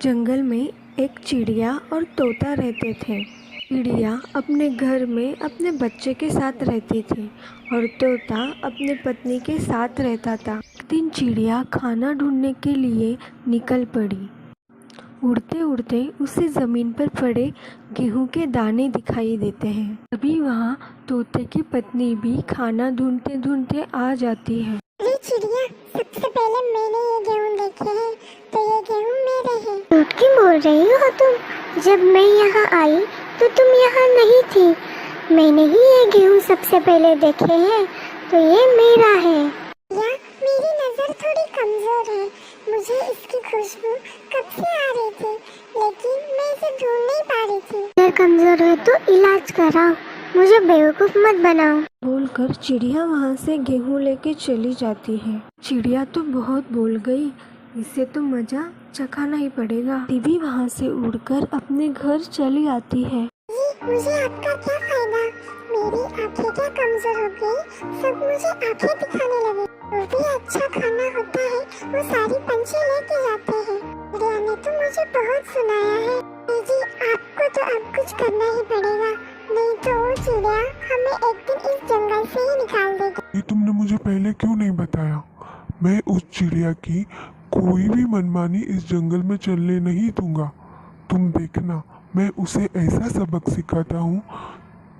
जंगल में एक चिड़िया और तोता रहते थे। चिड़िया अपने घर में अपने बच्चे के साथ रहती थी और तोता अपने पत्नी के साथ रहता था। एक दिन चिड़िया खाना ढूंढने के लिए निकल पड़ी। उड़ते उड़ते उसे ज़मीन पर पड़े गेहूं के दाने दिखाई देते हैं। तभी वहाँ तोते की पत्नी भी खाना ढूंढते ढूंढते आ जाती है। अरे चिड़िया, सबसे पहले मैंने ये गेहूं देखे हैं, तो ये गेहूं मेरे हैं। झूठ क्यों बोल रही हो तुम? जब मैं यहाँ आई तो तुम यहाँ नहीं थी। मैंने ही ये गेहूं सबसे पहले देखे हैं, तो ये मेरा है। या मेरी नजर थोड़ी कमजोर है, मुझे इसकी खुशबू कब से आ रही थी, लेकिन मैं इसे ढूंढ नहीं पा रही थी। अगर कमजोर है तो इलाज कराओ, मुझे बेवकूफ मत बनाओ। बोलकर चिड़िया वहाँ से गेहूं लेके चली जाती है। चिड़िया तो बहुत बोल गई, इसे तो मजा चखाना ही पड़ेगा। टीवी वहाँ से उड़कर अपने घर चली आती है। जी, मुझे आपका क्या फायदा? मेरी आंखें क्या कमजोर हो गई? सब मुझे आंखें दिखाने लगे। जो भी अच्छा खाना होता है वो सारी पंछी लेके जाते हैं। चिड़िया ने तो मुझे बहुत सुनाया है। जी, आपको तो अब कुछ करना ही पड़ेगा, नहीं तो वो चिड़िया हमें एक दिन इस जंगल से ही निकाल देगी। ये तुमने मुझे पहले क्यों नहीं बताया? मैं उस चिड़िया की कोई भी मनमानी इस जंगल में चलने नहीं दूंगा। तुम देखना, मैं उसे ऐसा सबक सिखाता हूँ।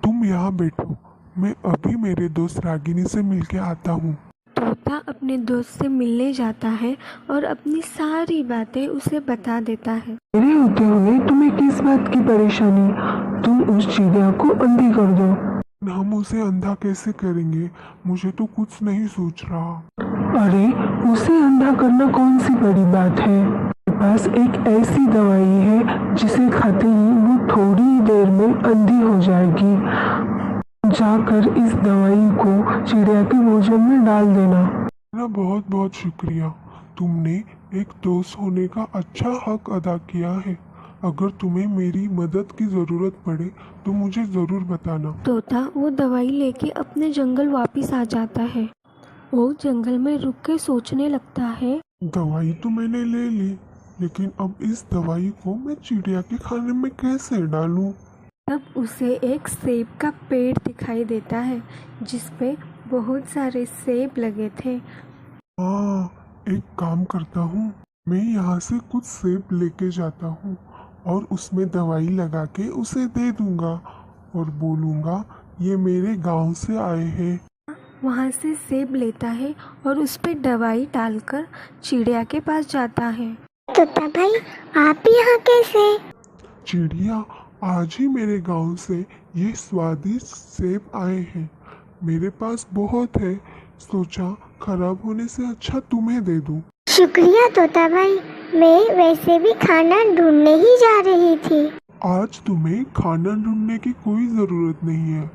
तुम यहाँ बैठो, मैं अभी मेरे दोस्त रागिनी से मिलके आता हूँ। तोता अपने दोस्त से मिलने जाता है और अपनी सारी बातें उसे बता देता है। मेरे होते हुए तुम्हें किस बात की परेशानी? तुम उस चिड़िया को अंधी कर दो। हम उसे अंधा कैसे करेंगे? मुझे तो कुछ नहीं सूझ रहा। अरे, उसे अंधा करना कौन सी बड़ी बात है? मेरे पास एक ऐसी दवाई है जिसे खाते ही वो थोड़ी देर में अंधी हो जाएगी। जाकर इस दवाई को चिड़िया के भोजन में डाल देना। ना, बहुत बहुत शुक्रिया। तुमने एक दोस्त होने का अच्छा हक अदा किया है। अगर तुम्हें मेरी मदद की जरूरत पड़े तो मुझे जरूर बताना। तोता वो दवाई लेके अपने जंगल वापस आ जाता है। वो जंगल में रुक के सोचने लगता है। दवाई तो मैंने ले ली, लेकिन अब इस दवाई को मैं चिड़िया के खाने में कैसे डालूं? तब उसे एक सेब का पेड़ दिखाई देता है जिसपे बहुत सारे सेब लगे थे। हाँ, एक काम करता हूँ, मैं यहाँ से कुछ सेब लेके जाता हूँ और उसमें दवाई लगा के उसे दे दूंगा और बोलूँगा ये मेरे गांव से आए हैं। वहाँ से सेब लेता है और उस पे दवाई डालकर चिड़िया के पास जाता है। तोता भाई, आप यहाँ कैसे? चिड़िया, आज ही मेरे गांव से ये स्वादिष्ट सेब आए हैं। मेरे पास बहुत है, सोचा खराब होने से अच्छा तुम्हें दे दूं। शुक्रिया तोता भाई, मैं वैसे भी खाना ढूंढने ही जा रही थी। आज तुम्हें खाना ढूंढने की कोई ज़रूरत नहीं है।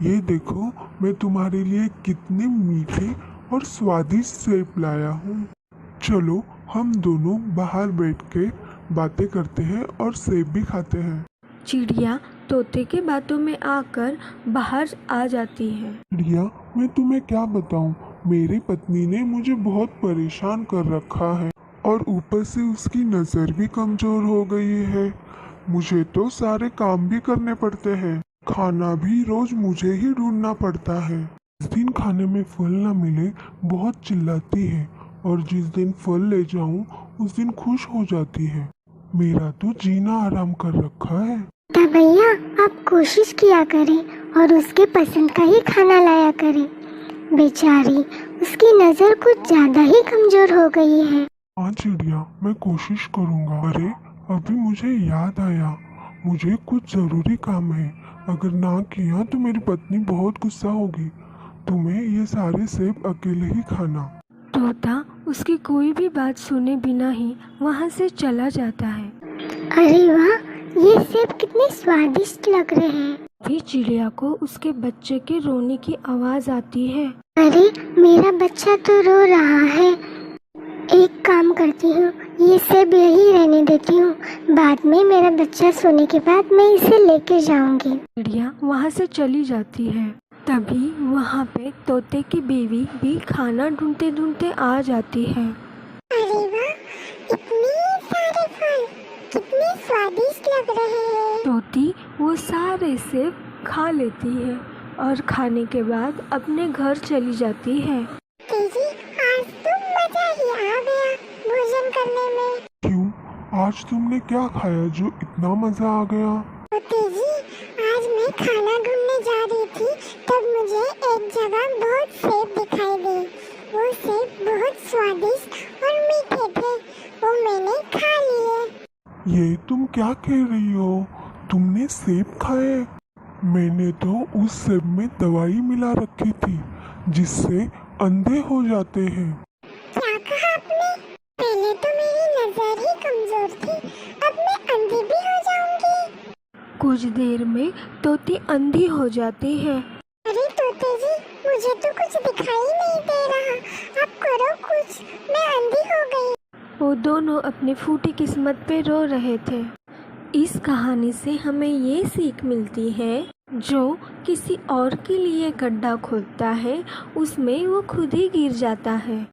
ये देखो, मैं तुम्हारे लिए कितने मीठे और स्वादिष्ट सेब लाया हूँ। चलो, हम दोनों बाहर बैठ के बातें करते हैं और सेब भी खाते हैं। चिड़िया तोते के बातों में आकर बाहर आ जाती है। चिड़िया, मैं तुम्हें क्या बताऊं, मेरी पत्नी ने मुझे बहुत परेशान कर रखा है और ऊपर से उसकी नज़र भी कमज़ोर हो गई है। मुझे तो सारे काम भी करने पड़ते हैं, खाना भी रोज मुझे ही ढूंढना पड़ता है। जिस दिन खाने में फल ना मिले बहुत चिल्लाती है और जिस दिन फल ले जाऊं उस दिन खुश हो जाती है। मेरा तो जीना आराम कर रखा है। तो भैया, आप कोशिश किया करें और उसके पसंद का ही खाना लाया करें। बेचारी, उसकी नज़र कुछ ज़्यादा ही कमज़ोर हो गई है। हाँ चिड़िया, मैं कोशिश करूँगा। अरे, अभी मुझे याद आया, मुझे कुछ ज़रूरी काम है। अगर ना किया तो मेरी पत्नी बहुत गुस्सा होगी। तुम्हें ये सारे सेब अकेले ही खाना। तोता उसकी कोई भी बात सुने बिना ही वहाँ से चला जाता है। अरे वाह, ये सेब कितने स्वादिष्ट लग रहे हैं। फिर चिड़िया को उसके बच्चे के रोने की आवाज़ आती है। अरे, मेरा बच्चा तो रो रहा है। एक काम करती हूँ, ये सेब यही रहने देती हूँ। बाद में मेरा बच्चा सोने के बाद मैं इसे लेके जाऊंगी। चिड़िया वहाँ से चली जाती है। तभी वहाँ पे तोते की बीवी भी खाना ढूंढते ढूंढते आ जाती है। अरे वाह, इतने सारे फल! लग रहे हैं। तोती वो सारे सेब खा लेती है और खाने के बाद अपने घर चली जाती है। तेजी, आज तो मजा ही आ गया भोजन करने में। क्यों, आज तुमने क्या खाया जो इतना मजा आ गया? तो तेजी, आज मैं खाना ढूंढने जा रही थी, तब मुझे एक जगह बहुत सेब दिखाई दिए। वो सेब बहुत स्वादिष्ट और मीठे थे, वो मैंने खा लिए। ये तुम क्या कह रही हो? तुमने सेब खाए? मैंने तो उस सेब में दवाई मिला रखी थी जिससे अंधे हो जाते हैं। क्या कहा आपने? पहले तो मेरी नजर ही कमजोर थी, अब मैं अंधी भी हो जाऊंगी। कुछ देर में तोती अंधी हो जाती है। अरे तोते जी, मुझे तो कुछ दिखाई नहीं दे रहा, अब करो कुछ, मैं अंधी हो गई। वो दोनों अपनी फूटी किस्मत पे रो रहे थे। इस कहानी से हमें ये सीख मिलती है, जो किसी और के लिए गड्ढा खोदता है उसमें वो खुद ही गिर जाता है।